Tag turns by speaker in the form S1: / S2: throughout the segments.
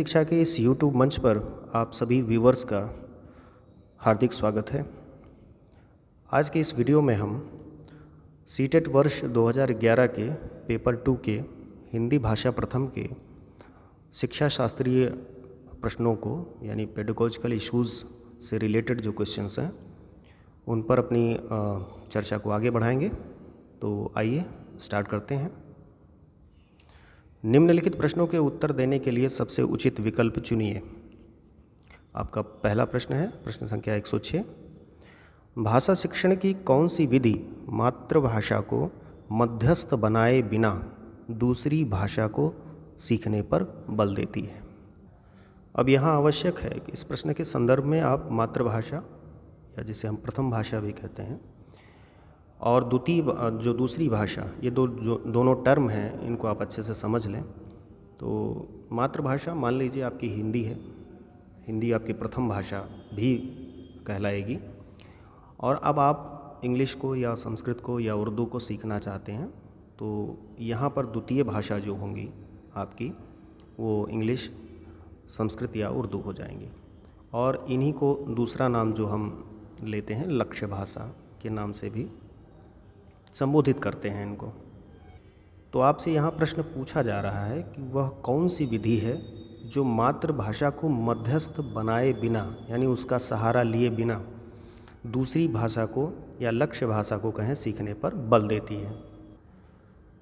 S1: शिक्षा के इस YouTube मंच पर आप सभी व्यूवर्स का हार्दिक स्वागत है। आज के इस वीडियो में हम सीटेट वर्ष 2011 के पेपर 2 के हिंदी भाषा प्रथम के शिक्षा शास्त्रीय प्रश्नों को यानी पेडागोजिकल इश्यूज़ से रिलेटेड जो क्वेश्चंस हैं उन पर अपनी चर्चा को आगे बढ़ाएंगे। तो आइए स्टार्ट करते हैं। निम्नलिखित प्रश्नों के उत्तर देने के लिए सबसे उचित विकल्प चुनिए। आपका पहला प्रश्न है प्रश्न संख्या 106। भाषा शिक्षण की कौन सी विधि मातृभाषा को मध्यस्थ बनाए बिना दूसरी भाषा को सीखने पर बल देती है। अब यहाँ आवश्यक है कि इस प्रश्न के संदर्भ में आप मातृभाषा या जिसे हम प्रथम भाषा भी कहते हैं और जो दूसरी भाषा, ये दोनों टर्म हैं, इनको आप अच्छे से समझ लें। तो मातृभाषा मान लीजिए आपकी हिंदी है, हिंदी आपकी प्रथम भाषा भी कहलाएगी। और अब आप इंग्लिश को या संस्कृत को या उर्दू को सीखना चाहते हैं तो यहाँ पर द्वितीय भाषा जो होंगी आपकी वो इंग्लिश, संस्कृत या उर्दू हो जाएंगी। और इन्हीं को दूसरा नाम जो हम लेते हैं लक्ष्य भाषा के नाम से भी संबोधित करते हैं इनको। तो आपसे यहाँ प्रश्न पूछा जा रहा है कि वह कौन सी विधि है जो मातृभाषा को मध्यस्थ बनाए बिना यानी उसका सहारा लिए बिना दूसरी भाषा को या लक्ष्य भाषा को कहें सीखने पर बल देती है।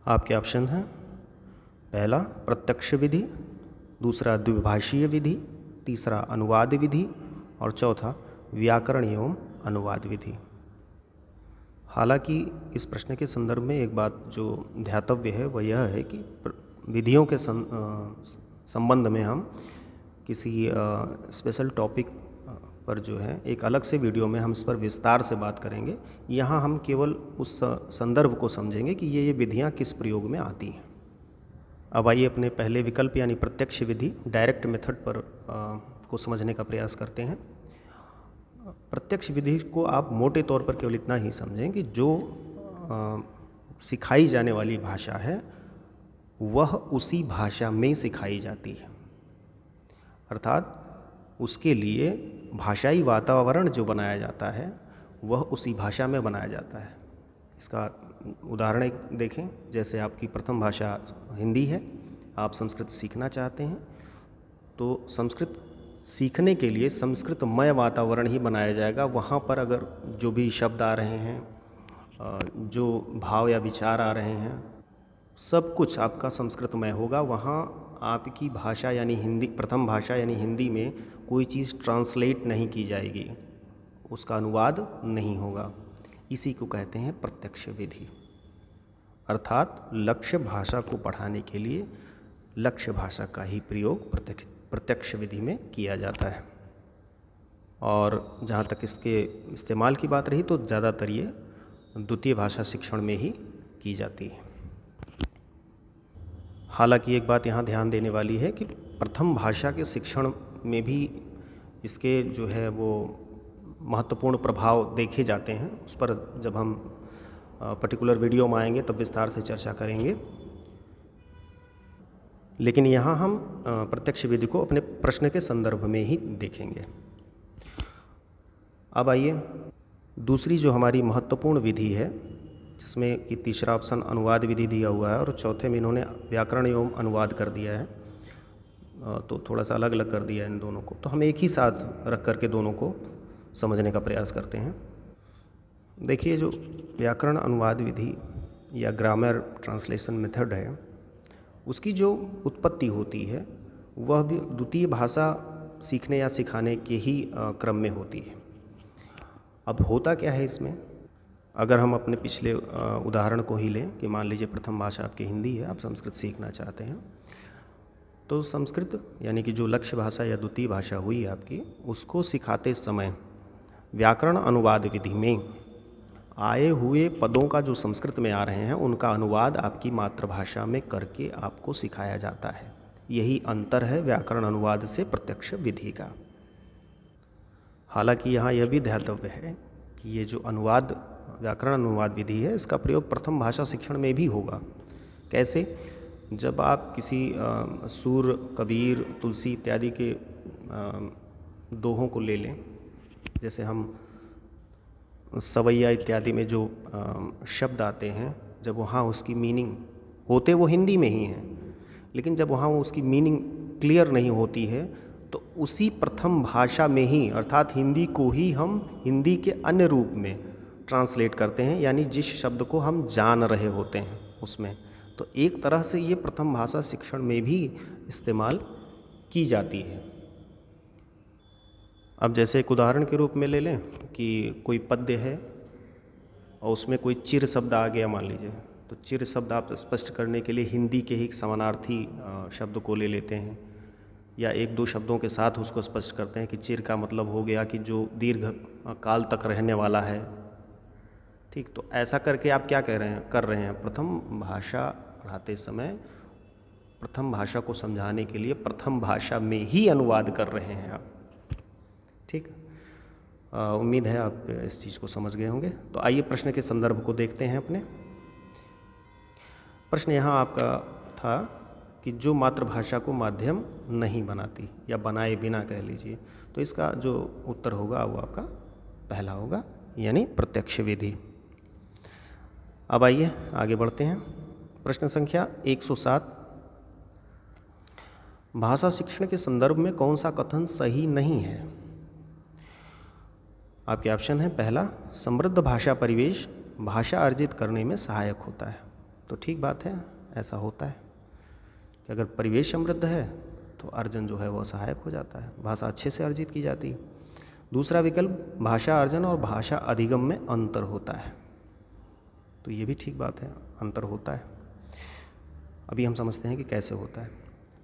S1: आपके ऑप्शन हैं, पहला प्रत्यक्ष विधि, दूसरा द्विभाषीय विधि, तीसरा अनुवाद विधि और चौथा व्याकरण एवं अनुवाद विधि। हालांकि इस प्रश्न के संदर्भ में एक बात जो ध्यातव्य है वह यह है कि विधियों के संबंध में हम किसी स्पेशल टॉपिक पर जो है एक अलग से वीडियो में हम इस पर विस्तार से बात करेंगे। यहाँ हम केवल उस संदर्भ को समझेंगे कि ये विधियाँ किस प्रयोग में आती हैं। अब आइए अपने पहले विकल्प यानी प्रत्यक्ष विधि डायरेक्ट मेथड पर को समझने का प्रयास करते हैं। प्रत्यक्ष विधि को आप मोटे तौर पर केवल इतना ही समझें कि जो सिखाई जाने वाली भाषा है वह उसी भाषा में सिखाई जाती है, अर्थात उसके लिए भाषाई वातावरण जो बनाया जाता है वह उसी भाषा में बनाया जाता है। इसका उदाहरण एक देखें, जैसे आपकी प्रथम भाषा हिंदी है, आप संस्कृत सीखना चाहते हैं तो संस्कृत सीखने के लिए संस्कृतमय वातावरण ही बनाया जाएगा। वहाँ पर अगर जो भी शब्द आ रहे हैं, जो भाव या विचार आ रहे हैं, सब कुछ आपका संस्कृतमय होगा। वहाँ आपकी भाषा यानी हिंदी, प्रथम भाषा यानी हिंदी में कोई चीज़ ट्रांसलेट नहीं की जाएगी, उसका अनुवाद नहीं होगा। इसी को कहते हैं प्रत्यक्ष विधि, अर्थात लक्ष्य भाषा को पढ़ाने के लिए लक्ष्य भाषा का ही प्रयोग प्रत्यक्ष विधि में किया जाता है। और जहाँ तक इसके इस्तेमाल की बात रही तो ज़्यादातर ये द्वितीय भाषा शिक्षण में ही की जाती है। हालांकि एक बात यहाँ ध्यान देने वाली है कि प्रथम भाषा के शिक्षण में भी इसके जो है वो महत्वपूर्ण प्रभाव देखे जाते हैं। उस पर जब हम पर्टिकुलर वीडियो में आएंगे तब विस्तार से चर्चा करेंगे। लेकिन यहाँ हम प्रत्यक्ष विधि को अपने प्रश्न के संदर्भ में ही देखेंगे। अब आइए दूसरी जो हमारी महत्वपूर्ण विधि है, जिसमें कि तीसरा ऑप्शन अनुवाद विधि दिया हुआ है और चौथे में इन्होंने व्याकरण एवं अनुवाद कर दिया है, तो थोड़ा सा अलग अलग कर दिया है इन दोनों को। तो हम एक ही साथ रख करके दोनों को समझने का प्रयास करते हैं। देखिए, जो व्याकरण अनुवाद विधि या ग्रामर ट्रांसलेशन मेथड है, उसकी जो उत्पत्ति होती है वह भी द्वितीय भाषा सीखने या सिखाने के ही क्रम में होती है। अब होता क्या है इसमें, अगर हम अपने पिछले उदाहरण को ही लें कि मान लीजिए प्रथम भाषा आपकी हिंदी है, आप संस्कृत सीखना चाहते हैं, तो संस्कृत यानी कि जो लक्ष्य भाषा या द्वितीय भाषा हुई आपकी, उसको सिखाते समय व्याकरण अनुवाद विधि में आए हुए पदों का जो संस्कृत में आ रहे हैं उनका अनुवाद आपकी मातृभाषा में करके आपको सिखाया जाता है। यही अंतर है व्याकरण अनुवाद से प्रत्यक्ष विधि का। हालांकि यहाँ यह भी ध्यातव्य है कि ये जो अनुवाद व्याकरण अनुवाद विधि है इसका प्रयोग प्रथम भाषा शिक्षण में भी होगा। कैसे जब आप किसी सूर, कबीर, तुलसी इत्यादि के दोहों को ले लें, जैसे हम सवैया इत्यादि में जो शब्द आते हैं, जब वहाँ उसकी मीनिंग होते वो हिंदी में ही हैं, लेकिन जब वहाँ उसकी मीनिंग क्लियर नहीं होती है तो उसी प्रथम भाषा में ही, अर्थात हिंदी को ही हम हिंदी के अन्य रूप में ट्रांसलेट करते हैं, यानी जिस शब्द को हम जान रहे होते हैं उसमें। तो एक तरह से ये प्रथम भाषा शिक्षण में भी इस्तेमाल की जाती है। अब जैसे एक उदाहरण के रूप में ले लें कि कोई पद्य है और उसमें कोई चिर शब्द आ गया मान लीजिए, तो चिर शब्द आप स्पष्ट करने के लिए हिंदी के ही समानार्थी शब्द को ले लेते हैं, या एक दो शब्दों के साथ उसको स्पष्ट करते हैं कि चिर का मतलब हो गया कि जो दीर्घ काल तक रहने वाला है। ठीक, तो ऐसा करके आप क्या कर रहे हैं, प्रथम भाषा पढ़ाते समय प्रथम भाषा को समझाने के लिए प्रथम भाषा में ही अनुवाद कर रहे हैं आप। ठीक, उम्मीद है आप इस चीज़ को समझ गए होंगे। तो आइए प्रश्न के संदर्भ को देखते हैं अपने। प्रश्न यहाँ आपका था कि जो मातृभाषा को माध्यम नहीं बनाती या बनाए बिना कह लीजिए, तो इसका जो उत्तर होगा वो आपका पहला होगा, यानी प्रत्यक्ष विधि। अब आइए आगे बढ़ते हैं। प्रश्न संख्या 107, भाषा शिक्षण के संदर्भ में कौन सा कथन सही नहीं है? आपके ऑप्शन है, पहला, समृद्ध भाषा परिवेश भाषा अर्जित करने में सहायक होता है। तो ठीक बात है, ऐसा होता है कि अगर परिवेश समृद्ध है तो अर्जन जो है वह सहायक हो जाता है, भाषा अच्छे से अर्जित की जाती है। दूसरा विकल्प, भाषा अर्जन और भाषा अधिगम में अंतर होता है। तो ये भी ठीक बात है, अंतर होता है। अभी हम समझते हैं कि कैसे होता है।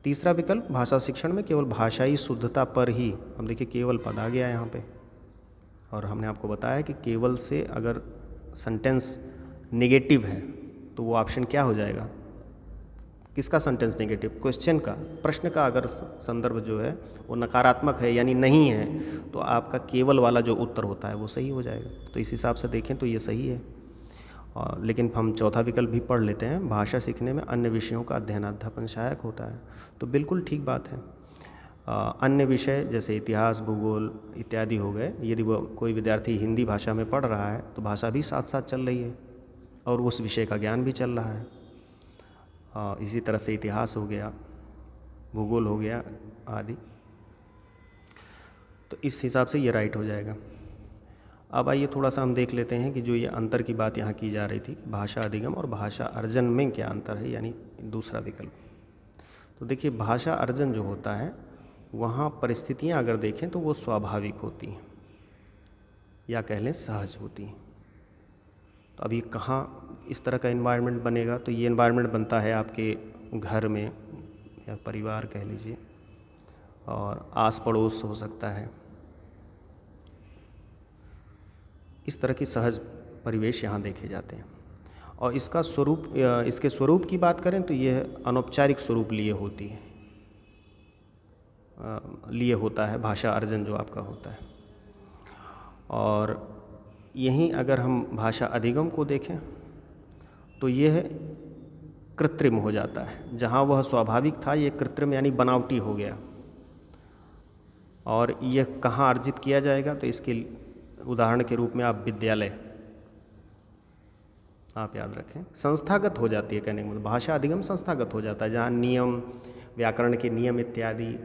S1: तीसरा विकल्प, भाषा शिक्षण में केवल भाषाई शुद्धता पर ही, अब देखिए केवल पद आ गया यहाँ पे, और हमने आपको बताया कि केवल से अगर सेंटेंस नेगेटिव है तो वो ऑप्शन क्या हो जाएगा, किसका सेंटेंस नेगेटिव, क्वेश्चन का, प्रश्न का अगर संदर्भ जो है वो नकारात्मक है यानी नहीं है, तो आपका केवल वाला जो उत्तर होता है वो सही हो जाएगा। तो इस हिसाब से देखें तो ये सही है। लेकिन हम चौथा विकल्प भी पढ़ लेते हैं, भाषा सीखने में अन्य विषयों का अध्ययनाध्यापन सहायक होता है। तो बिल्कुल ठीक बात है। अन्य विषय जैसे इतिहास, भूगोल इत्यादि हो गए, यदि वो कोई विद्यार्थी हिंदी भाषा में पढ़ रहा है तो भाषा भी साथ साथ चल रही है और उस विषय का ज्ञान भी चल रहा है। इसी तरह से इतिहास हो गया, भूगोल हो गया आदि। तो इस हिसाब से ये राइट हो जाएगा। अब आइए थोड़ा सा हम देख लेते हैं कि जो ये अंतर की बात यहाँ की जा रही थी, भाषा अधिगम और भाषा अर्जन में क्या अंतर है, यानी दूसरा विकल्प। तो देखिए भाषा अर्जन जो होता है वहाँ परिस्थितियाँ अगर देखें तो वो स्वाभाविक होती हैं या कह लें सहज होती हैं। तो अभी कहाँ इस तरह का एनवायरनमेंट बनेगा, तो ये एनवायरनमेंट बनता है आपके घर में या परिवार कह लीजिए, और आस पड़ोस हो सकता है। इस तरह की सहज परिवेश यहाँ देखे जाते हैं। और इसका स्वरूप, इसके स्वरूप की बात करें तो यह अनौपचारिक स्वरूप लिए होता है भाषा अर्जन जो आपका होता है। और यहीं अगर हम भाषा अधिगम को देखें तो यह कृत्रिम हो जाता है, जहाँ वह स्वाभाविक था ये कृत्रिम यानी बनावटी हो गया। और यह कहाँ अर्जित किया जाएगा, तो इसके उदाहरण के रूप में आप विद्यालय आप याद रखें, संस्थागत हो जाती है। कहने का मतलब भाषा अधिगम संस्थागत हो जाता है, जहाँ नियम, व्याकरण के नियम इत्यादि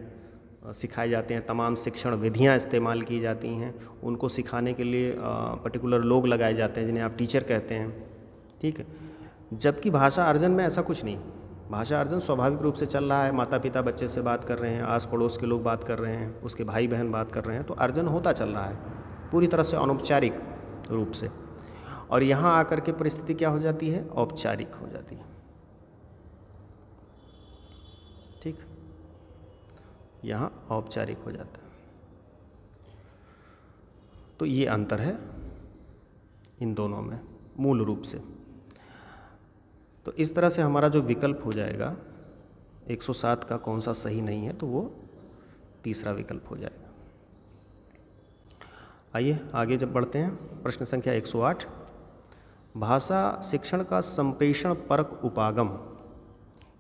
S1: सिखाए जाते हैं, तमाम शिक्षण विधियाँ इस्तेमाल की जाती हैं, उनको सिखाने के लिए पर्टिकुलर लोग लगाए जाते हैं जिन्हें आप टीचर कहते हैं। ठीक है, जबकि भाषा अर्जन में ऐसा कुछ नहीं। भाषा अर्जन स्वाभाविक रूप से चल रहा है, माता पिता बच्चे से बात कर रहे हैं, आस पड़ोस के लोग बात कर रहे हैं, उसके भाई बहन बात कर रहे हैं, तो अर्जन होता चल रहा है पूरी तरह से अनौपचारिक रूप से। और यहाँ आकर के परिस्थिति क्या हो जाती है, औपचारिक हो जाती है। ठीक, यहाँ औपचारिक हो जाता है। तो ये अंतर है इन दोनों में मूल रूप से। तो इस तरह से हमारा जो विकल्प हो जाएगा 107 का कौन सा सही नहीं है, तो वो तीसरा विकल्प हो जाएगा। आइए आगे जब बढ़ते हैं, प्रश्न संख्या 108, भाषा शिक्षण का संप्रेषण परक उपागम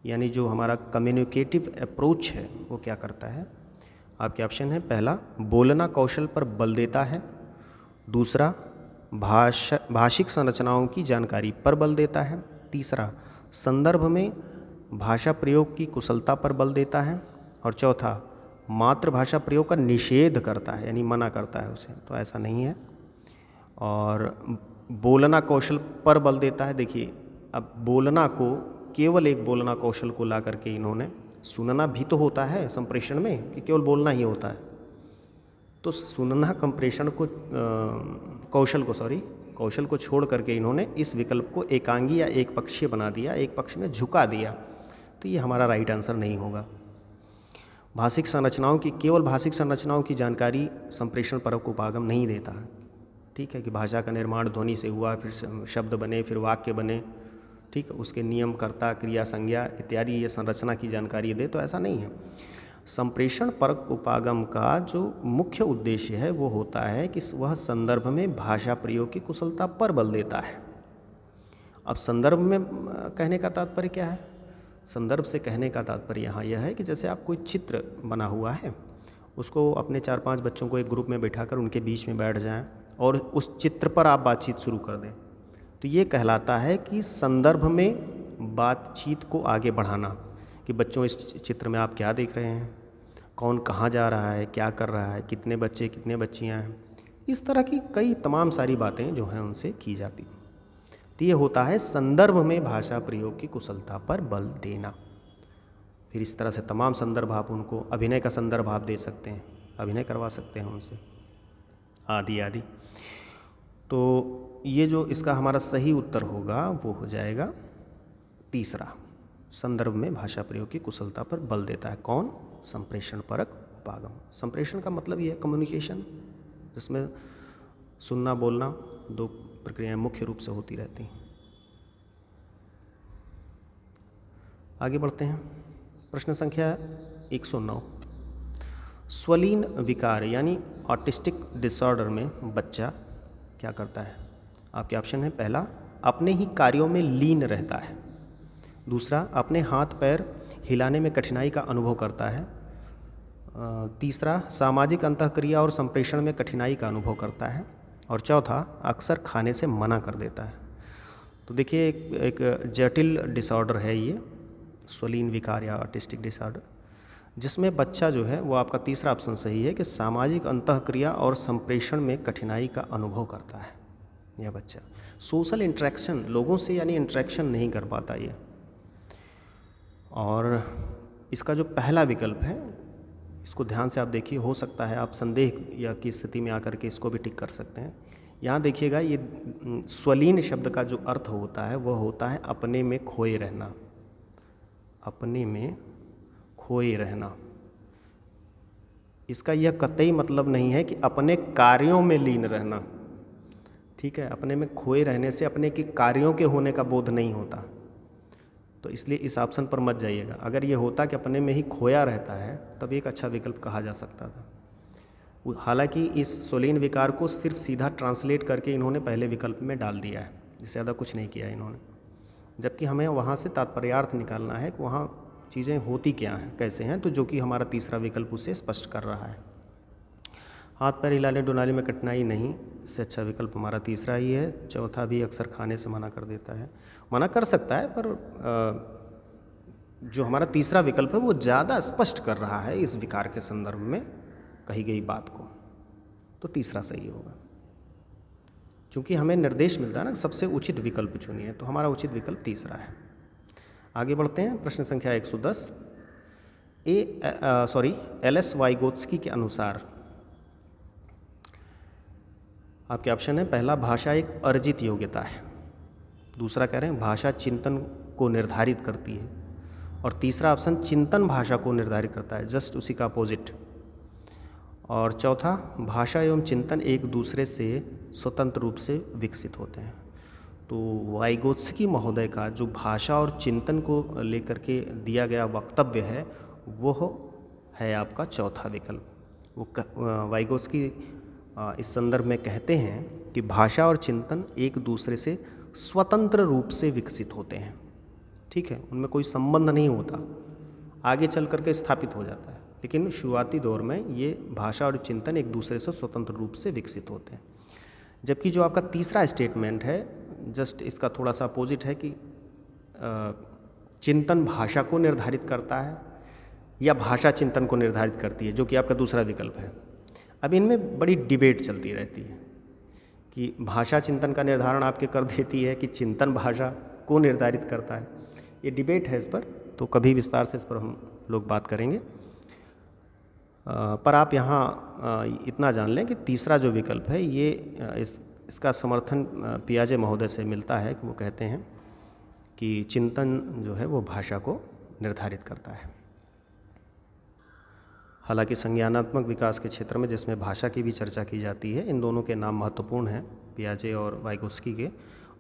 S1: यानी जो हमारा कम्युनिकेटिव अप्रोच है वो क्या करता है। आपके ऑप्शन है, पहला बोलना कौशल पर बल देता है, दूसरा भाषिक संरचनाओं की जानकारी पर बल देता है, तीसरा संदर्भ में भाषा प्रयोग की कुशलता पर बल देता है, और चौथा मातृभाषा प्रयोग का निषेध करता है यानी मना करता है उसे। तो ऐसा नहीं है। और बोलना कौशल पर बल देता है, देखिए अब बोलना को, केवल एक बोलना कौशल को ला करके इन्होंने, सुनना भी तो होता है संप्रेषण में कि केवल बोलना ही होता है, तो सुनना कंप्रेषण को कौशल को छोड़ करके इन्होंने इस विकल्प को एकांगी या एक पक्षीय बना दिया, एक पक्ष में झुका दिया। तो ये हमारा राइट आंसर नहीं होगा। भाषिक संरचनाओं की, केवल भाषिक संरचनाओं की जानकारी संप्रेषण परक उपागम नहीं देता है। ठीक है कि भाषा का निर्माण ध्वनि से हुआ, फिर शब्द बने, फिर वाक्य बने, ठीक है, उसके नियम, कर्ता, क्रिया, संज्ञा इत्यादि ये संरचना की जानकारी दे, तो ऐसा नहीं है। संप्रेषण परक उपागम का जो मुख्य उद्देश्य है वो होता है कि वह संदर्भ में भाषा प्रयोग की कुशलता पर बल देता है। अब संदर्भ में कहने का तात्पर्य क्या है? संदर्भ से कहने का तात्पर्य यहाँ यह है कि जैसे आप कोई चित्र बना हुआ है, उसको अपने 4-5 बच्चों को एक ग्रुप में बैठाकर उनके बीच में बैठ जाएं और उस चित्र पर आप बातचीत शुरू कर दें, तो ये कहलाता है कि संदर्भ में बातचीत को आगे बढ़ाना, कि बच्चों इस चित्र में आप क्या देख रहे हैं, कौन कहाँ जा रहा है, क्या कर रहा है, कितने बच्चे कितने बच्चियाँ हैं, इस तरह की कई तमाम सारी बातें जो हैं उनसे की जाती। तो ये होता है संदर्भ में भाषा प्रयोग की कुशलता पर बल देना। फिर इस तरह से तमाम संदर्भ आप उनको, अभिनय का संदर्भ आप दे सकते हैं, अभिनय करवा सकते हैं उनसे, आदि आदि। तो ये जो इसका हमारा सही उत्तर होगा वो हो जाएगा तीसरा, संदर्भ में भाषा प्रयोग की कुशलता पर बल देता है। कौन? संप्रेषण परक उपागम। संप्रेषण का मतलब ये है कम्युनिकेशन, जिसमें सुनना बोलना दो प्रक्रियाएं मुख्य रूप से होती रहती हैं। आगे बढ़ते हैं। प्रश्न संख्या 109। स्वलीन विकार यानी ऑटिस्टिक डिसऑर्डर में बच्चा क्या करता है? आपके ऑप्शन है, पहला अपने ही कार्यों में लीन रहता है, दूसरा अपने हाथ पैर हिलाने में कठिनाई का अनुभव करता है, तीसरा सामाजिक अंतःक्रिया और संप्रेषण में कठिनाई का अनुभव करता है, और चौथा अक्सर खाने से मना कर देता है। तो देखिए एक जटिल डिसऑर्डर है ये स्वलीन विकार या ऑटिस्टिक डिसऑर्डर, जिसमें बच्चा जो है वो, आपका तीसरा ऑप्शन सही है कि सामाजिक अंतःक्रिया और संप्रेषण में कठिनाई का अनुभव करता है। यह बच्चा सोशल इंटरेक्शन, लोगों से यानी इंटरेक्शन नहीं कर पाता ये। और इसका जो पहला विकल्प है, इसको ध्यान से आप देखिए, हो सकता है आप संदेह या की स्थिति में आकर के इसको भी टिक कर सकते हैं। यहाँ देखिएगा, ये स्वलीन शब्द का जो अर्थ होता है वह होता है अपने में खोए रहना, अपने में खोए रहना। इसका यह कतई मतलब नहीं है कि अपने कार्यों में लीन रहना, ठीक है। अपने में खोए रहने से अपने के कार्यों के होने का बोध नहीं होता, तो इसलिए इस ऑप्शन पर मत जाइएगा। अगर ये होता कि अपने में ही खोया रहता है तब एक अच्छा विकल्प कहा जा सकता था। हालांकि इस स्वलीन विकार को सिर्फ सीधा ट्रांसलेट करके इन्होंने पहले विकल्प में डाल दिया है, इससे ज़्यादा कुछ नहीं किया इन्होंने, जबकि हमें वहाँ से तात्पर्यार्थ निकालना है कि वहाँ चीज़ें होती क्या हैं, कैसे हैं, तो जो कि हमारा तीसरा विकल्प उसे स्पष्ट कर रहा है। हाथ पैर हिलाने डुलाने में कठिनाई नहीं, इससे अच्छा विकल्प हमारा तीसरा ही है। चौथा भी अक्सर खाने से मना कर देता है, मना कर सकता है, पर जो हमारा तीसरा विकल्प है वो ज़्यादा स्पष्ट कर रहा है इस विकार के संदर्भ में कही गई बात को, तो तीसरा सही होगा। क्योंकि हमें निर्देश मिलता है ना, सबसे उचित विकल्प चुनिए, तो हमारा उचित विकल्प तीसरा है। आगे बढ़ते हैं। प्रश्न संख्या 110। एल.एस. वाइगोत्स्की के अनुसार आपके ऑप्शन है, पहला भाषा एक अर्जित योग्यता है, दूसरा कह रहे हैं भाषा चिंतन को निर्धारित करती है, और तीसरा ऑप्शन चिंतन भाषा को निर्धारित करता है, जस्ट उसी का अपोजिट, और चौथा भाषा एवं चिंतन एक दूसरे से स्वतंत्र रूप से विकसित होते हैं। तो वाइगोत्स्की महोदय का जो भाषा और चिंतन को लेकर के दिया गया वक्तव्य है वो है आपका चौथा विकल्प। वो वाइगोत्स्की इस संदर्भ में कहते हैं कि भाषा और चिंतन एक दूसरे से स्वतंत्र रूप से विकसित होते हैं, ठीक है, उनमें कोई संबंध नहीं होता, आगे चल करके स्थापित हो जाता है। लेकिन शुरुआती दौर में ये भाषा और चिंतन एक दूसरे से स्वतंत्र रूप से विकसित होते हैं। जबकि जो आपका तीसरा स्टेटमेंट है, जस्ट इसका थोड़ा सा अपोजिट है कि चिंतन भाषा को निर्धारित करता है या भाषा चिंतन को निर्धारित करती है, जो कि आपका दूसरा विकल्प है। अब इनमें बड़ी डिबेट चलती रहती है कि भाषा चिंतन का निर्धारण आपके कर देती है कि चिंतन भाषा को निर्धारित करता है। ये डिबेट है इस पर, तो कभी विस्तार से इस पर हम लोग बात करेंगे। पर आप यहाँ इतना जान लें कि तीसरा जो विकल्प है ये इसका समर्थन पियाजे महोदय से मिलता है कि वो कहते हैं कि चिंतन जो है वो भाषा को निर्धारित करता है। हालांकि संज्ञानात्मक विकास के क्षेत्र में जिसमें भाषा की भी चर्चा की जाती है, इन दोनों के नाम महत्वपूर्ण हैं, पियाजे और वाइगोत्स्की के,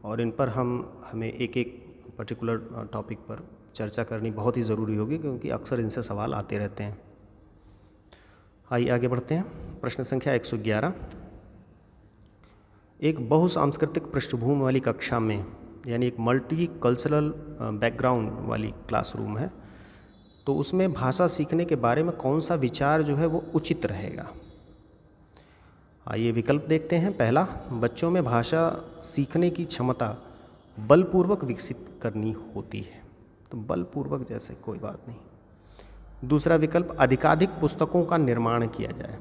S1: और इन पर हमें एक एक पर्टिकुलर टॉपिक पर चर्चा करनी बहुत ही ज़रूरी होगी, क्योंकि अक्सर इनसे सवाल आते रहते हैं। आइए आगे बढ़ते हैं। प्रश्न संख्या 111। एक बहुसांस्कृतिक पृष्ठभूमि वाली कक्षा में, यानी एक मल्टी कल्चरल बैकग्राउंड वाली क्लासरूम है, तो उसमें भाषा सीखने के बारे में कौन सा विचार जो है वो उचित रहेगा। आइए विकल्प देखते हैं। पहला, बच्चों में भाषा सीखने की क्षमता बलपूर्वक विकसित करनी होती है, तो बलपूर्वक जैसे कोई बात नहीं। दूसरा विकल्प, अधिकाधिक पुस्तकों का निर्माण किया जाए।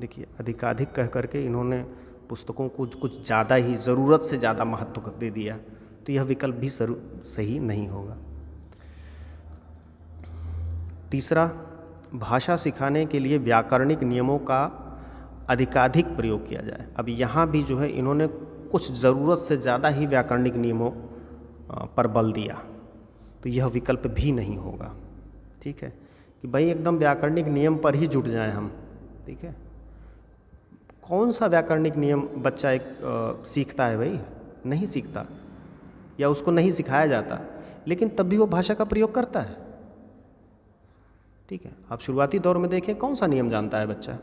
S1: देखिए, अधिकाधिक कह करके इन्होंने पुस्तकों को कुछ ज़्यादा ही, ज़रूरत से ज़्यादा महत्व दे दिया, तो यह विकल्प भी सही नहीं होगा। तीसरा, भाषा सिखाने के लिए व्याकरणिक नियमों का अधिकाधिक प्रयोग किया जाए। अब यहाँ भी जो है इन्होंने कुछ ज़रूरत से ज़्यादा ही व्याकरणिक नियमों पर बल दिया, तो यह विकल्प भी नहीं होगा। ठीक है, कि भाई एकदम व्याकरणिक नियम पर ही जुट जाएं हम। ठीक है, कौन सा व्याकरणिक नियम बच्चा एक सीखता है? भाई नहीं सीखता, या उसको नहीं सिखाया जाता, लेकिन तब भी वो भाषा का प्रयोग करता है। ठीक है, आप शुरुआती दौर में देखें, कौन सा नियम जानता है बच्चा,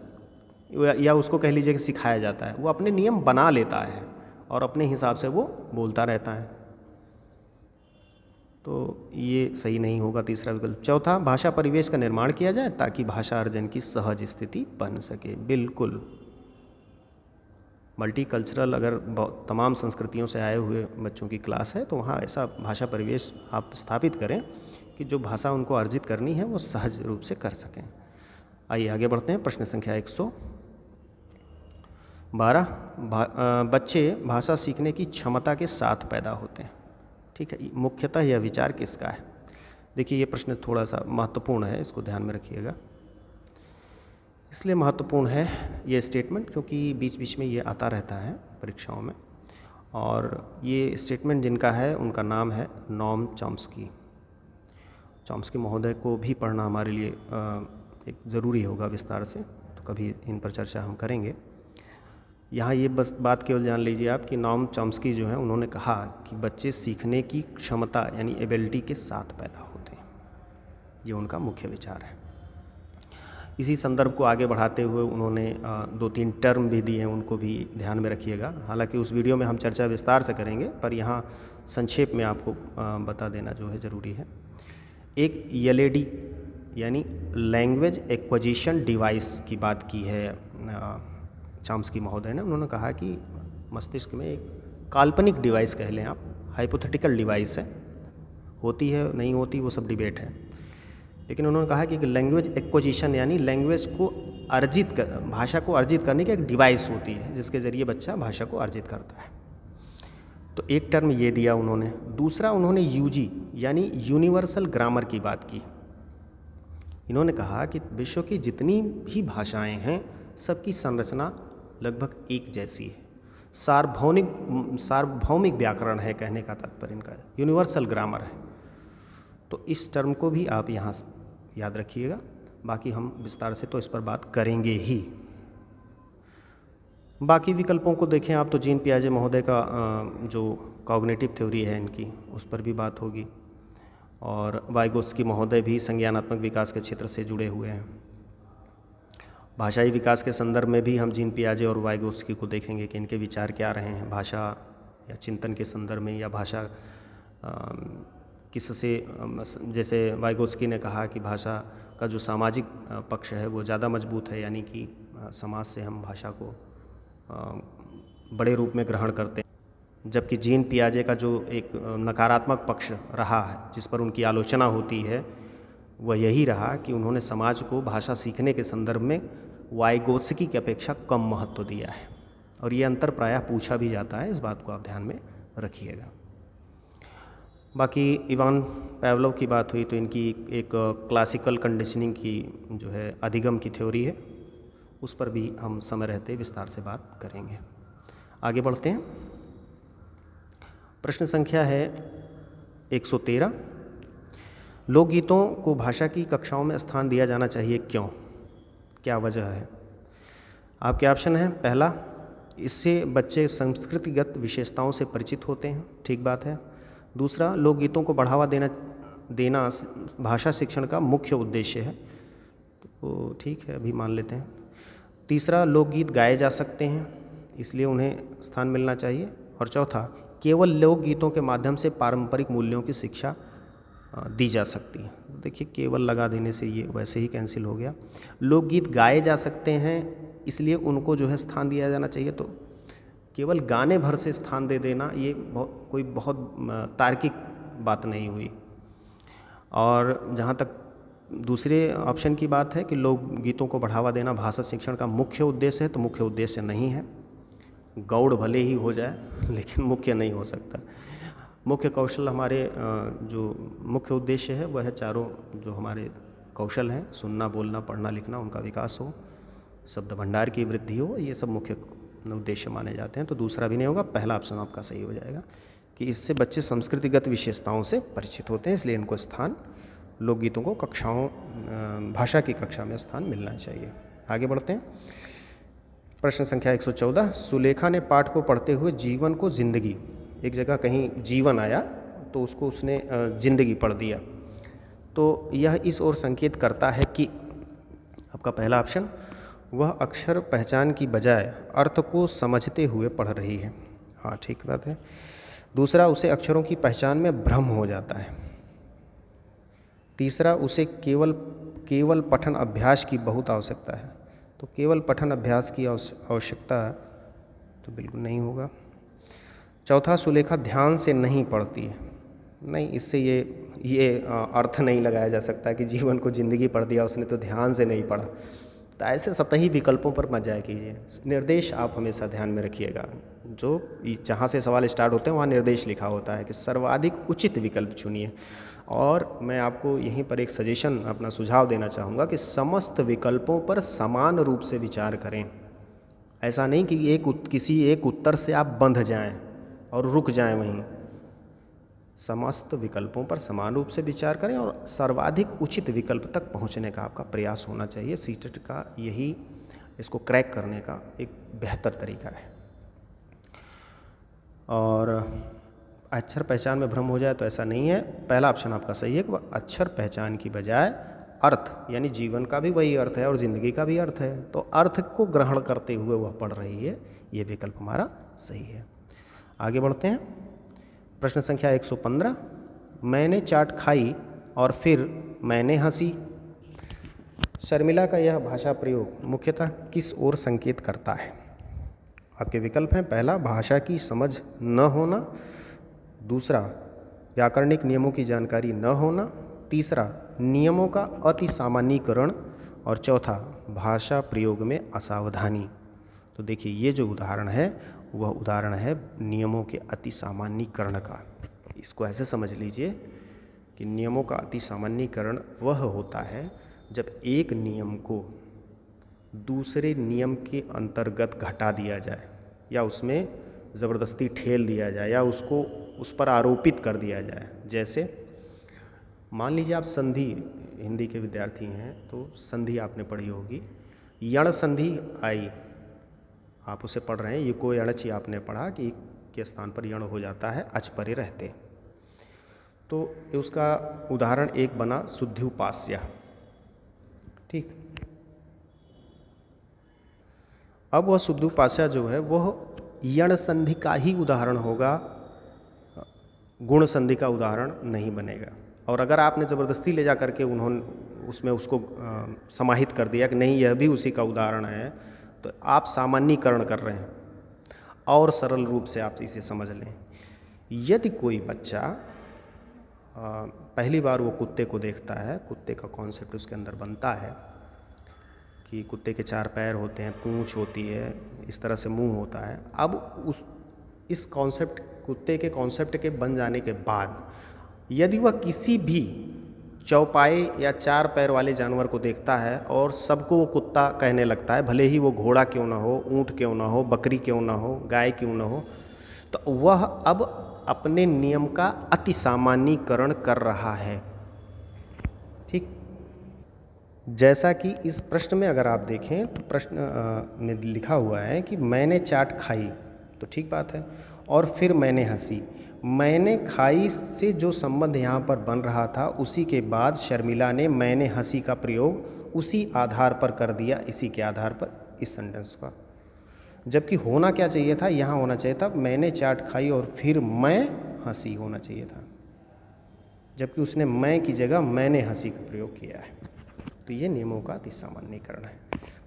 S1: या उसको कह लीजिए कि सिखाया जाता है। वो अपने नियम बना लेता है और अपने हिसाब से वो बोलता रहता है, तो ये सही नहीं होगा तीसरा विकल्प। चौथा, भाषा परिवेश का निर्माण किया जाए ताकि भाषा अर्जन की सहज स्थिति बन सके। बिल्कुल, मल्टीकल्चरल अगर तमाम संस्कृतियों से आए हुए बच्चों की क्लास है, तो वहाँ ऐसा भाषा परिवेश आप स्थापित करें कि जो भाषा उनको अर्जित करनी है वो सहज रूप से कर सकें। आइए आगे बढ़ते हैं। प्रश्न संख्या 112। बच्चे भाषा सीखने की क्षमता के साथ पैदा होते हैं। ठीक है, मुख्यतः यह विचार किसका है? देखिए, ये प्रश्न थोड़ा सा महत्वपूर्ण है, इसको ध्यान में रखिएगा। इसलिए महत्वपूर्ण है ये स्टेटमेंट क्योंकि बीच बीच में ये आता रहता है परीक्षाओं में, और ये स्टेटमेंट जिनका है उनका नाम है नोम चॉम्स्की। चॉम्स्की महोदय को भी पढ़ना हमारे लिए एक ज़रूरी होगा विस्तार से, तो कभी इन पर चर्चा हम करेंगे। यहाँ ये बस बात केवल जान लीजिए आप कि नोम चॉम्स्की जो है, उन्होंने कहा कि बच्चे सीखने की क्षमता यानी एबिलिटी के साथ पैदा होते हैं। ये उनका मुख्य विचार है। इसी संदर्भ को आगे बढ़ाते हुए उन्होंने 2-3 टर्म भी दिए हैं, उनको भी ध्यान में रखिएगा। हालांकि उस वीडियो में हम चर्चा विस्तार से करेंगे, पर यहाँ संक्षेप में आपको बता देना जो है ज़रूरी है। एक एलएडी यानी लैंग्वेज एक्विजिशन डिवाइस की बात की है चॉम्स्की महोदय ने। उन्होंने कहा कि मस्तिष्क में एक काल्पनिक डिवाइस कह लें आप, हाइपोथेटिकल डिवाइस है, होती है नहीं होती वो सब डिबेट है, लेकिन उन्होंने कहा कि लैंग्वेज एक्विजिशन यानी लैंग्वेज को अर्जित कर, भाषा को अर्जित करने की एक डिवाइस होती है जिसके ज़रिए बच्चा भाषा को अर्जित करता है। तो एक टर्म ये दिया उन्होंने। दूसरा, उन्होंने यूजी यानी यूनिवर्सल ग्रामर की बात की। इन्होंने कहा कि विश्व की जितनी भी भाषाएं हैं सबकी संरचना लगभग एक जैसी है, सार्वभौमिक व्याकरण है, कहने का तात्पर्य इनका यूनिवर्सल ग्रामर है। तो इस टर्म को भी आप यहाँ याद रखिएगा, बाकी हम विस्तार से तो इस पर बात करेंगे ही। बाकी विकल्पों को देखें आप तो जीन पियाजे महोदय का जो कॉग्निटिव थ्योरी है इनकी, उस पर भी बात होगी, और वाइगोत्स्की महोदय भी संज्ञानात्मक विकास के क्षेत्र से जुड़े हुए हैं। भाषाई विकास के संदर्भ में भी हम जीन पियाजे और वाइगोत्स्की को देखेंगे कि इनके विचार क्या रहे हैं भाषा या चिंतन के संदर्भ में, या भाषा किससे जैसे वाइगोत्स्की ने कहा कि भाषा का जो सामाजिक पक्ष है वो ज़्यादा मजबूत है, यानी कि समाज से हम भाषा को बड़े रूप में ग्रहण करते हैं, जबकि जीन पियाजे का जो एक नकारात्मक पक्ष रहा है जिस पर उनकी आलोचना होती है वह यही रहा कि उन्होंने समाज को भाषा सीखने के संदर्भ में वाइगोत्स्की की अपेक्षा कम महत्व दिया है, और ये अंतर प्रायः पूछा भी जाता है, इस बात को आप ध्यान में रखिएगा। बाकी इवान पावलोव की बात हुई तो इनकी एक क्लासिकल कंडीशनिंग की जो है अधिगम की थ्योरी है, उस पर भी हम समय रहते विस्तार से बात करेंगे। आगे बढ़ते हैं। प्रश्न संख्या है 113। लोकगीतों को भाषा की कक्षाओं में स्थान दिया जाना चाहिए, क्यों, क्या वजह है? आपके ऑप्शन हैं, पहला, इससे बच्चे संस्कृतिगत विशेषताओं से परिचित होते हैं, ठीक बात है। दूसरा, लोकगीतों को बढ़ावा देना भाषा शिक्षण का मुख्य उद्देश्य है, तो ठीक है, अभी मान लेते हैं। तीसरा, लोकगीत गाए जा सकते हैं इसलिए उन्हें स्थान मिलना चाहिए। और चौथा, केवल लोकगीतों के माध्यम से पारंपरिक मूल्यों की शिक्षा दी जा सकती है। देखिए, केवल लगा देने से ये वैसे ही कैंसिल हो गया। लोकगीत गाए जा सकते हैं इसलिए उनको जो है स्थान दिया जाना चाहिए, तो केवल गाने भर से स्थान दे देना ये कोई बहुत तार्किक बात नहीं हुई। और जहाँ तक दूसरे ऑप्शन की बात है कि लोकगीतों को बढ़ावा देना भाषा शिक्षण का मुख्य उद्देश्य है, तो मुख्य उद्देश्य नहीं है। गौड़ भले ही हो जाए लेकिन मुख्य नहीं हो सकता। मुख्य कौशल हमारे जो मुख्य उद्देश्य है वह है चारों जो हमारे कौशल हैं, सुनना, बोलना, पढ़ना, लिखना, उनका विकास हो, शब्द भंडार की वृद्धि हो, ये सब मुख्य उद्देश्य माने जाते हैं। तो दूसरा भी नहीं होगा, पहला ऑप्शन आपका सही हो जाएगा कि इससे बच्चे संस्कृतिगत विशेषताओं से परिचित होते हैं, इसलिए इनको स्थान, लोकगीतों को कक्षाओं, भाषा की कक्षा में स्थान मिलना चाहिए। आगे बढ़ते हैं। प्रश्न संख्या 114। सुलेखा ने पाठ को पढ़ते हुए जीवन को जिंदगी, एक जगह कहीं जीवन आया तो उसको उसने जिंदगी पढ़ दिया, तो यह इस ओर संकेत करता है कि, आपका पहला ऑप्शन, वह अक्षर पहचान की बजाय अर्थ को समझते हुए पढ़ रही है, हाँ ठीक बात है। दूसरा, उसे अक्षरों की पहचान में भ्रम हो जाता है। तीसरा, उसे केवल पठन अभ्यास की बहुत आवश्यकता है, तो केवल पठन अभ्यास की आवश्यकता तो बिल्कुल नहीं होगा। चौथा, सुलेखा ध्यान से नहीं पढ़ती है, नहीं, इससे ये अर्थ नहीं लगाया जा सकता कि जीवन को जिंदगी पढ़ दिया उसने तो ध्यान से नहीं पढ़ा। तो ऐसे सतही विकल्पों पर मत जाया कीजिए। निर्देश आप हमेशा ध्यान में रखिएगा, जो जहाँ से सवाल स्टार्ट होते हैं वहाँ निर्देश लिखा होता है कि सर्वाधिक उचित विकल्प चुनिए। और मैं आपको यहीं पर एक सजेशन, अपना सुझाव देना चाहूँगा कि समस्त विकल्पों पर समान रूप से विचार करें। ऐसा नहीं कि किसी एक उत्तर से आप बंध जाएं और रुक जाएं वहीं। समस्त विकल्पों पर समान रूप से विचार करें और सर्वाधिक उचित विकल्प तक पहुंचने का आपका प्रयास होना चाहिए। सीटेट का यही इसको क्रैक करने का एक बेहतर तरीका है। और अक्षर पहचान में भ्रम हो जाए तो ऐसा नहीं है, पहला ऑप्शन आपका सही है कि अक्षर पहचान की बजाय अर्थ, यानी जीवन का भी वही अर्थ है और ज़िंदगी का भी अर्थ है, तो अर्थ को ग्रहण करते हुए वह पढ़ रही है, ये विकल्प हमारा सही है। आगे बढ़ते हैं। प्रश्न संख्या 115। मैंने चाट खाई और फिर मैंने हंसी। शर्मिला का यह भाषा प्रयोग मुख्यतः किस ओर संकेत करता है? आपके विकल्प हैं, पहला, भाषा की समझ न होना, दूसरा, व्याकरणिक नियमों की जानकारी न होना, तीसरा, नियमों का अति सामान्यीकरण, और चौथा, भाषा प्रयोग में असावधानी। तो देखिए, ये जो उदाहरण है वह उदाहरण है नियमों के अति सामान्यीकरण का। इसको ऐसे समझ लीजिए कि नियमों का अति सामान्यीकरण वह होता है जब एक नियम को दूसरे नियम के अंतर्गत घटा दिया जाए, या उसमें ज़बरदस्ती ठेल दिया जाए, या उसको उस पर आरोपित कर दिया जाए। जैसे मान लीजिए आप संधि, हिंदी के विद्यार्थी हैं तो संधि आपने पढ़ी होगी, यण संधि आई, आप उसे पढ़ रहे हैं, युको यणच आपने पढ़ा कि के स्थान पर यण हो जाता है अच परे रहते। तो उसका उदाहरण एक बना शुद्ध्युपास्य, ठीक। अब वह शुद्ध्युपास्य जो है वह यण संधि का ही उदाहरण होगा, गुण संधि का उदाहरण नहीं बनेगा। और अगर आपने ज़बरदस्ती ले जा करके उन्होंने उसमें उसको समाहित कर दिया कि नहीं यह भी उसी का उदाहरण है, तो आप सामान्यीकरण कर रहे हैं। और सरल रूप से आप इसे समझ लें, यदि कोई बच्चा पहली बार वो कुत्ते को देखता है, कुत्ते का कॉन्सेप्ट उसके अंदर बनता है कि कुत्ते के 4 पैर होते हैं, पूंछ होती है, इस तरह से मुंह होता है। अब इस कॉन्सेप्ट, कुत्ते के कॉन्सेप्ट के बन जाने के बाद यदि वह किसी भी चौपाई या 4 पैर वाले जानवर को देखता है और सबको वो कुत्ता कहने लगता है, भले ही वो घोड़ा क्यों ना हो, ऊंट क्यों ना हो, बकरी क्यों ना हो, गाय क्यों ना हो, तो वह अब अपने नियम का अति सामान्यीकरण कर रहा है। ठीक, जैसा कि इस प्रश्न में अगर आप देखें तो प्रश्न में लिखा हुआ है कि मैंने चाट खाई, तो ठीक बात है, और फिर मैंने हंसी। मैंने खाई से जो संबंध यहाँ पर बन रहा था, उसी के बाद शर्मिला ने मैंने हंसी का प्रयोग उसी आधार पर कर दिया, इसी के आधार पर इस सेंटेंस का। जबकि होना क्या चाहिए था, यहाँ होना चाहिए था मैंने चाट खाई और फिर मैं हंसी होना चाहिए था, जबकि उसने मैं की जगह मैंने हंसी का प्रयोग किया है। तो ये नियमों का अति सामान्यीकरण है।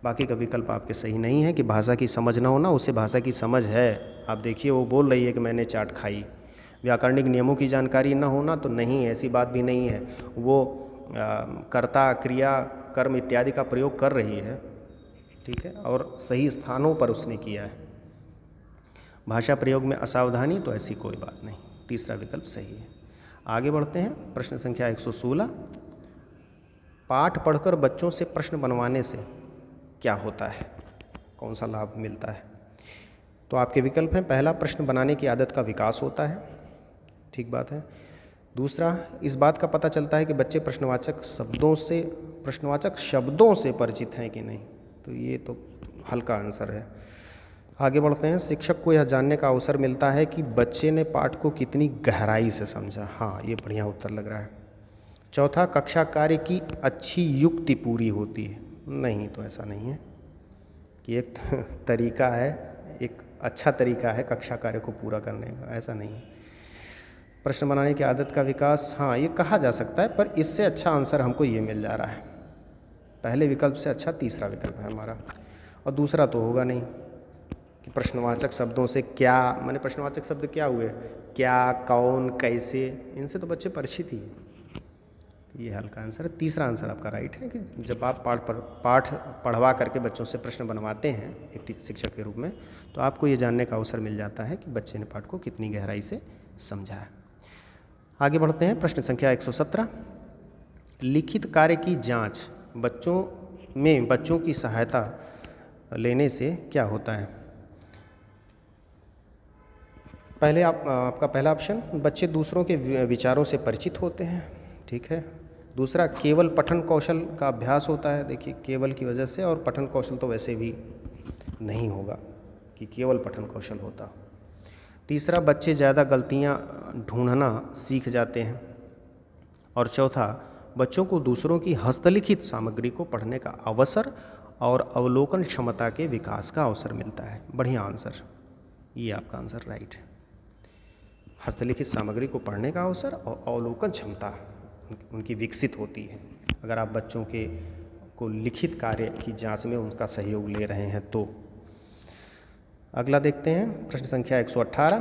S1: बाकी का विकल्प आपके सही नहीं है कि भाषा की समझ ना होना, उसे भाषा की समझ है। आप देखिए वो बोल रही है कि मैंने चाट खाई। व्याकरणिक नियमों की जानकारी न होना तो नहीं, ऐसी बात भी नहीं है। वो कर्ता, क्रिया, कर्म इत्यादि का प्रयोग कर रही है, ठीक है, और सही स्थानों पर उसने किया है। भाषा प्रयोग में असावधानी तो ऐसी कोई बात नहीं। तीसरा विकल्प सही है। आगे बढ़ते हैं। प्रश्न संख्या 116। पाठ पढ़कर बच्चों से प्रश्न बनवाने से क्या होता है, कौन सा लाभ मिलता है? तो आपके विकल्प हैं, पहला, प्रश्न बनाने की आदत का विकास होता है, ठीक बात है। दूसरा, इस बात का पता चलता है कि बच्चे प्रश्नवाचक शब्दों से परिचित हैं कि नहीं, तो ये तो हल्का आंसर है। आगे बढ़ते हैं। शिक्षक को यह जानने का अवसर मिलता है कि बच्चे ने पाठ को कितनी गहराई से समझा। हाँ, ये बढ़िया उत्तर लग रहा है। चौथा, कक्षा कार्य की अच्छी युक्ति पूरी होती है। नहीं, तो ऐसा नहीं है कि एक तरीका है, एक अच्छा तरीका है कक्षा कार्य को पूरा करने का, ऐसा नहीं है। प्रश्न बनाने की आदत का विकास, हाँ, ये कहा जा सकता है, पर इससे अच्छा आंसर हमको ये मिल जा रहा है। पहले विकल्प से अच्छा तीसरा विकल्प है हमारा, और दूसरा तो होगा नहीं कि प्रश्नवाचक शब्दों से क्या, माने प्रश्नवाचक शब्द क्या हुए, क्या, कौन, कैसे, इनसे तो बच्चे परिचित ही हैं। ये हल्का आंसर है। तीसरा आंसर आपका राइट है कि जब आप पाठ पढ़वा करके बच्चों से प्रश्न बनवाते हैं एक शिक्षक के रूप में, तो आपको ये जानने का अवसर मिल जाता है कि बच्चे ने पाठ को कितनी गहराई से समझा है। आगे बढ़ते हैं। प्रश्न संख्या 117। लिखित कार्य की जांच बच्चों की सहायता लेने से क्या होता है? पहले आपका पहला ऑप्शन, बच्चे दूसरों के विचारों से परिचित होते हैं, ठीक है। दूसरा, केवल पठन कौशल का अभ्यास होता है। देखिए, केवल की वजह से, और पठन कौशल तो वैसे भी नहीं होगा कि केवल पठन कौशल होता। तीसरा, बच्चे ज़्यादा गलतियां ढूंढना सीख जाते हैं। और चौथा, बच्चों को दूसरों की हस्तलिखित सामग्री को पढ़ने का अवसर और अवलोकन क्षमता के विकास का अवसर मिलता है। बढ़िया आंसर, ये आपका आंसर राइट है। हस्तलिखित सामग्री को पढ़ने का अवसर और अवलोकन क्षमता उनकी विकसित होती है अगर आप बच्चों को लिखित कार्य की जांच में उनका सहयोग ले रहे हैं तो। अगला देखते हैं। प्रश्न संख्या 118।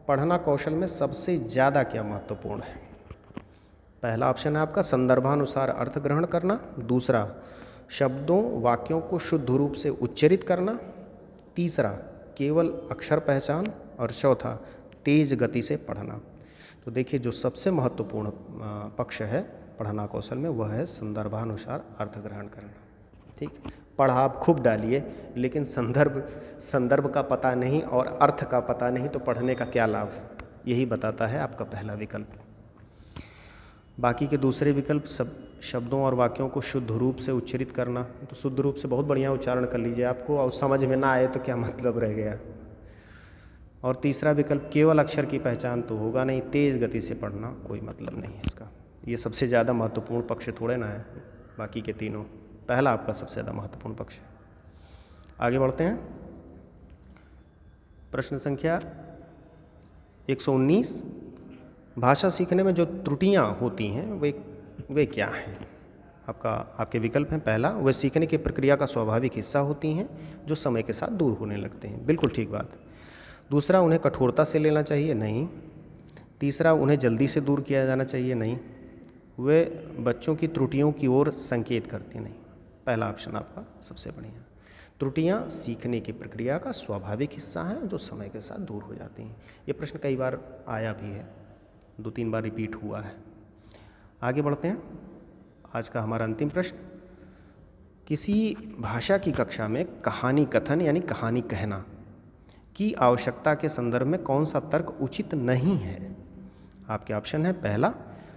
S1: पढ़ना कौशल में सबसे ज़्यादा क्या महत्वपूर्ण है? पहला ऑप्शन है आपका संदर्भानुसार अर्थ ग्रहण करना। दूसरा, शब्दों वाक्यों को शुद्ध रूप से उच्चरित करना। तीसरा, केवल अक्षर पहचान। और चौथा, तेज गति से पढ़ना। तो देखिए, जो सबसे महत्वपूर्ण पक्ष है पढ़ना कौशल में, वह है संदर्भानुसार अर्थ ग्रहण करना। ठीक, पढ़ आप खूब डालिए, लेकिन संदर्भ का पता नहीं और अर्थ का पता नहीं, तो पढ़ने का क्या लाभ? यही बताता है आपका पहला विकल्प। बाकी के दूसरे विकल्प सब शब्दों और वाक्यों को शुद्ध रूप से उच्चरित करना, तो शुद्ध रूप से बहुत बढ़िया उच्चारण कर लीजिए आपको, और समझ में ना आए तो क्या मतलब रह गया। और तीसरा विकल्प केवल अक्षर की पहचान, तो होगा नहीं। तेज़ गति से पढ़ना, कोई मतलब नहीं है इसका। ये सबसे ज़्यादा महत्वपूर्ण पक्ष थोड़े ना है, बाकी के तीनों। पहला आपका सबसे ज़्यादा महत्वपूर्ण पक्ष है। आगे बढ़ते हैं। प्रश्न संख्या 119। भाषा सीखने में जो त्रुटियां होती हैं वे क्या हैं? आपके विकल्प हैं। पहला, वे सीखने की प्रक्रिया का स्वाभाविक हिस्सा होती हैं जो समय के साथ दूर होने लगते हैं। बिल्कुल ठीक बात। दूसरा, उन्हें कठोरता से लेना चाहिए। नहीं। तीसरा, उन्हें जल्दी से दूर किया जाना चाहिए। नहीं। वे बच्चों की त्रुटियों की ओर संकेत करती नहीं। पहला ऑप्शन आपका सबसे बढ़िया। त्रुटियां सीखने की प्रक्रिया का स्वाभाविक हिस्सा हैं जो समय के साथ दूर हो जाती हैं। ये प्रश्न कई बार आया भी है, 2-3 बार रिपीट हुआ है। आगे बढ़ते हैं। आज का हमारा अंतिम प्रश्न, किसी भाषा की कक्षा में कहानी कथन यानी कहानी कहना की आवश्यकता के संदर्भ में कौन सा तर्क उचित नहीं है? आपके ऑप्शन है। पहला,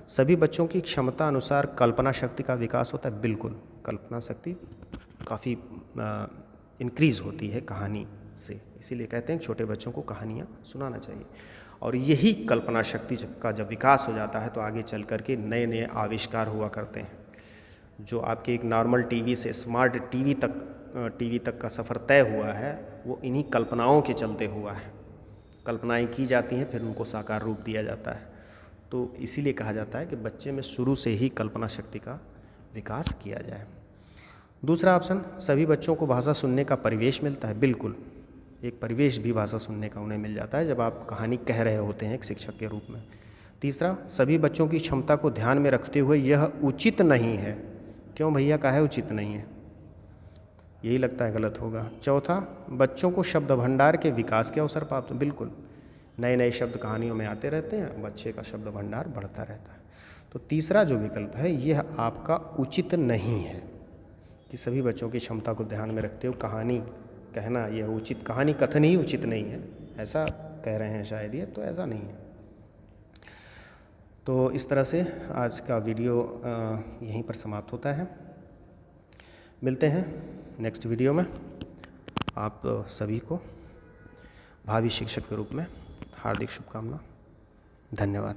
S1: सभी बच्चों की क्षमता अनुसार कल्पना शक्ति का विकास होता है। बिल्कुल, कल्पना शक्ति काफ़ी इंक्रीज़ होती है कहानी से, इसीलिए कहते हैं कि छोटे बच्चों को कहानियाँ सुनाना चाहिए। और यही कल्पना शक्ति का जब विकास हो जाता है तो आगे चल कर के नए नए आविष्कार हुआ करते हैं। जो आपके एक नॉर्मल टीवी से स्मार्ट टीवी तक का सफ़र तय हुआ है, वो इन्हीं कल्पनाओं के चलते हुआ है। कल्पनाएं की जाती हैं, फिर उनको साकार रूप दिया जाता है। तो इसीलिए कहा जाता है कि बच्चे में शुरू से ही कल्पना शक्ति का विकास किया जाए। दूसरा ऑप्शन, सभी बच्चों को भाषा सुनने का परिवेश मिलता है। बिल्कुल, एक परिवेश भी भाषा सुनने का उन्हें मिल जाता है जब आप कहानी कह रहे होते हैं एक शिक्षक के रूप में। तीसरा, सभी बच्चों की क्षमता को ध्यान में रखते हुए यह उचित नहीं है। क्यों भैया, काहे उचित नहीं है? यही लगता है गलत होगा। चौथा, बच्चों को शब्द भंडार के विकास के अवसर प्राप्त। बिल्कुल, नए नए शब्द कहानियों में आते रहते हैं, बच्चे का शब्द भंडार बढ़ता रहता है। तो तीसरा जो विकल्प है यह आपका उचित नहीं है कि सभी बच्चों की क्षमता को ध्यान में रखते हुए कहानी कहना यह उचित, कहानी कथन ही उचित नहीं है, ऐसा कह रहे हैं शायद ये, तो ऐसा नहीं है। तो इस तरह से आज का वीडियो यहीं पर समाप्त होता है। मिलते हैं नेक्स्ट वीडियो में। आप सभी को भावी शिक्षक के रूप में हार्दिक शुभकामना। धन्यवाद।